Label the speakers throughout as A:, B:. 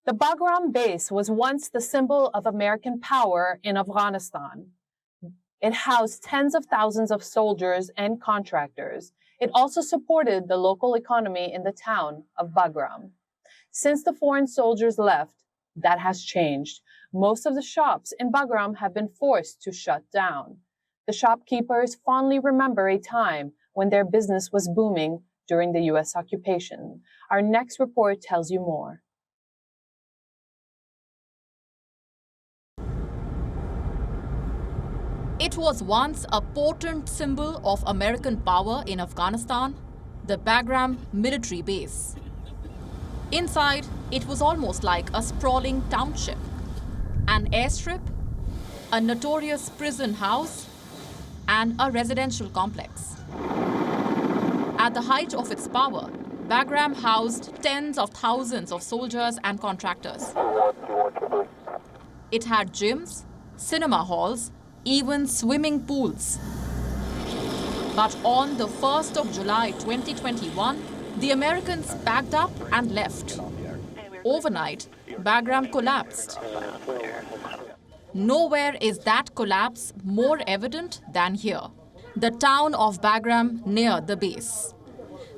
A: The Bagram base was once the symbol of American power in Afghanistan. It housed tens of thousands of soldiers and contractors. It also supported the local economy in the town of Bagram. Since the foreign soldiers left, that has changed. Most of the shops in Bagram have been forced to shut down. The shopkeepers fondly remember a time when their business was booming during the U.S. occupation. Our next report tells you more.
B: It was once a potent symbol of American power in Afghanistan, the Bagram military base. Inside, it was almost like a sprawling township, an airstrip, a notorious prison house, and a residential complex. At the height of its power, Bagram housed tens of thousands of soldiers and contractors. It had gyms, cinema halls, even swimming pools. But on the 1st of July 2021, the Americans packed up and left. Overnight, Bagram collapsed. Nowhere is that collapse more evident than here, the town of Bagram near the base.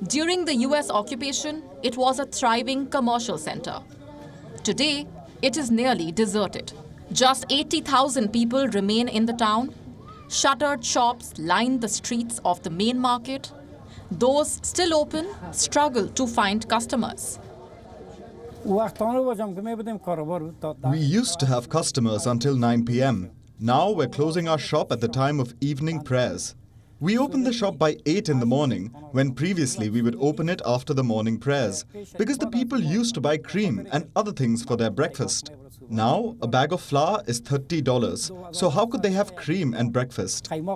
B: During the US occupation, it was a thriving commercial center. Today, it is nearly deserted. Just 80,000 people remain in the town. Shuttered shops line the streets of the main market. Those still open struggle to find customers.
C: We
D: used to have customers until 9 p.m. Now we're closing our shop at the time of evening prayers. We open the shop by 8 in the morning, when previously we would open it after the morning prayers, because the people used to buy cream and other things for their breakfast. Now, a bag of flour is $30. So how could they have cream and breakfast?
B: Ghani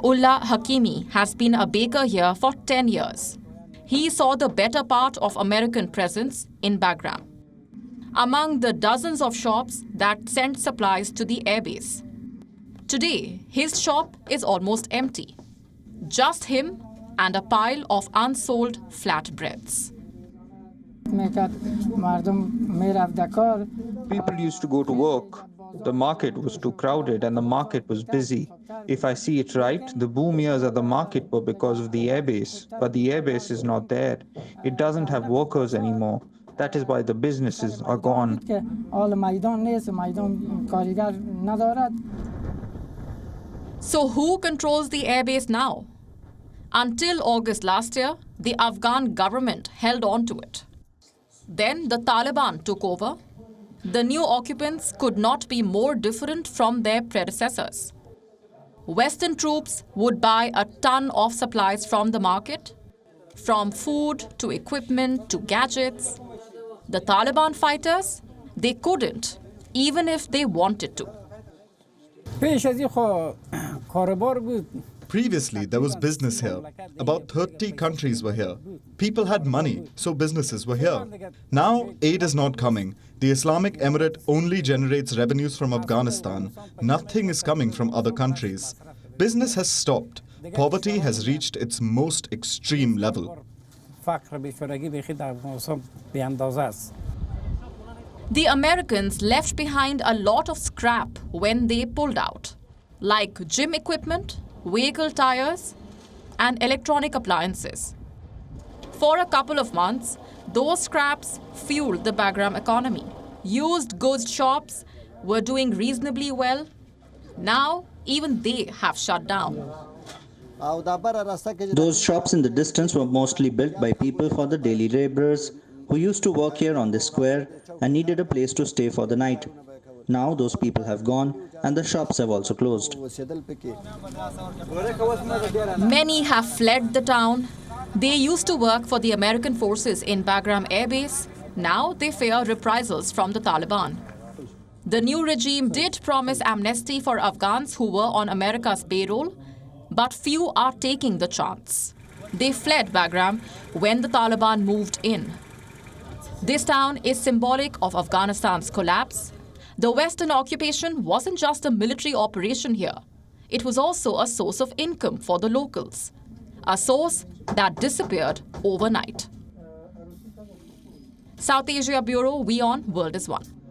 B: Ullah Hakimi has been a baker here for 10 years. He saw the better part of American presence in Bagram, among the dozens of shops that sent supplies to the airbase. Today, his shop is almost empty. Just him and a pile of unsold flatbreads.
E: People used to go to work. The market was too crowded and the market was busy. If I see it right, the boom years at the market were because of the airbase. But the airbase is not there. It doesn't have workers anymore. That is why the businesses are gone.
B: So who controls the airbase now? Until August last year, the Afghan government held on to it. Then the Taliban took over. The new occupants could not be more different from their predecessors. Western troops would buy a ton of supplies from the market, from food to equipment to gadgets. The Taliban fighters, they couldn't, even if they wanted to.
D: Previously, there was business here. About 30 countries were here. People had money, so businesses were here. Now, aid is not coming. The Islamic Emirate only generates revenues from Afghanistan. Nothing is coming from other countries. Business has stopped. Poverty has reached its most extreme level.
B: The Americans left behind a lot of scrap when they pulled out, like gym equipment, vehicle tires, and electronic appliances. For a couple of months, those scraps fueled the Bagram economy. Used goods shops were doing reasonably well. Now, even they have shut down.
F: Those shops in the distance were mostly built by people for the daily laborers who used to work here on this square and needed a place to stay for the night. Now those people have gone and the shops have also closed.
B: Many have fled the town. They used to work for the American forces in Bagram Air Base. Now they fear reprisals from the Taliban. The new regime did promise amnesty for Afghans who were on America's payroll, but few are taking the chance. They fled Bagram when the Taliban moved in. This town is symbolic of Afghanistan's collapse. The Western occupation wasn't just a military operation here. It was also a source of income for the locals, a source that disappeared overnight. South Asia Bureau, WION World is One.